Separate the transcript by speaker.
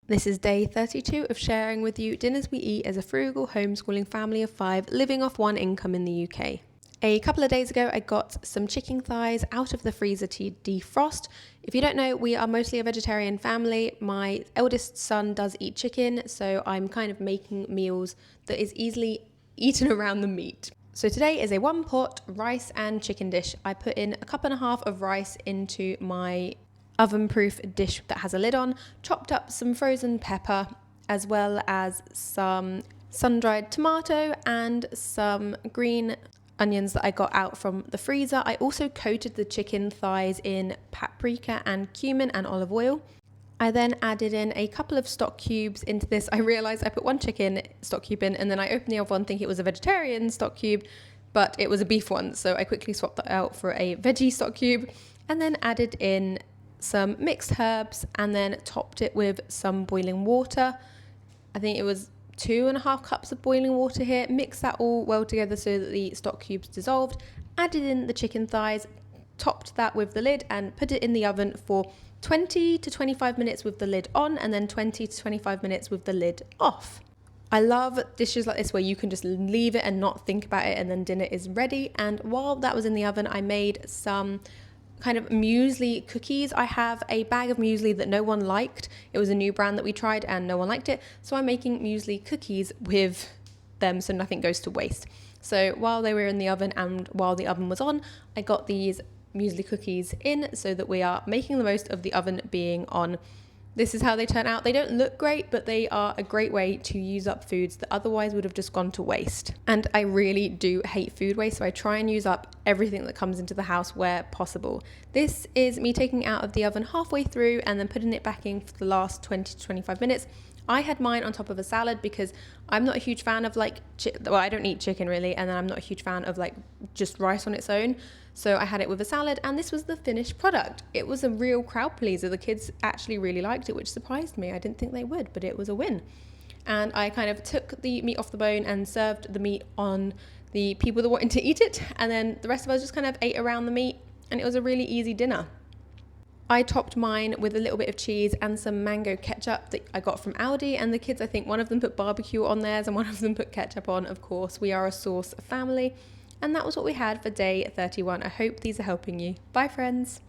Speaker 1: This is day 32 of sharing with you dinners we eat as a frugal homeschooling family of 5 living off one income in the UK. A couple of days ago, I got some chicken thighs out of the freezer to defrost. If you don't know, we are mostly a vegetarian family. My eldest son does eat chicken, so I'm kind of making meals that is easily eaten around the meat. So today is a 1-pot rice and chicken dish. I put in a cup and a half of rice into my oven-proof dish that has a lid on, chopped up some frozen pepper, as well as some sun-dried tomato and some green onions that I got out from the freezer. I also coated the chicken thighs in paprika and cumin and olive oil. I then added in a couple of stock cubes into this. I realised I put one chicken stock cube in, and then I opened the other one thinking it was a vegetarian stock cube, but it was a beef one, so I quickly swapped that out for a veggie stock cube, and then added in some mixed herbs and then topped it with some boiling water. I think it was 2.5 cups of boiling water here. Mixed that all well together so that the stock cubes dissolved. Added in the chicken thighs, topped that with the lid and put it in the oven for 20 to 25 minutes with the lid on, and then 20 to 25 minutes with the lid off. I love dishes like this where you can just leave it and not think about it and then dinner is ready. And while that was in the oven, I made some kind of muesli cookies. I have a bag of muesli that no one liked. It was a new brand that we tried and no one liked it. So I'm making muesli cookies with them so nothing goes to waste. So while they were in the oven and while the oven was on, I got these muesli cookies in so that we are making the most of the oven being on. This is how they turn out. They don't look great, but they are a great way to use up foods that otherwise would have just gone to waste. And I really do hate food waste, so I try and use up everything that comes into the house where possible. This is me taking it out of the oven halfway through and then putting it back in for the last 20 to 25 minutes. I had mine on top of a salad because I'm not a huge fan of I don't eat chicken really, and then I'm not a huge fan of just rice on its own. So I had it with a salad, and this was the finished product. It was a real crowd pleaser. The kids actually really liked it, which surprised me. I didn't think they would, but it was a win. And I kind of took the meat off the bone and served the meat on the people that wanted to eat it, and then the rest of us just kind of ate around the meat, and it was a really easy dinner. I topped mine with a little bit of cheese and some mango ketchup that I got from Aldi, and the kids, I think one of them put barbecue on theirs and one of them put ketchup on. Of course, we are a sauce family. And that was what we had for day 31. I hope these are helping you. Bye friends.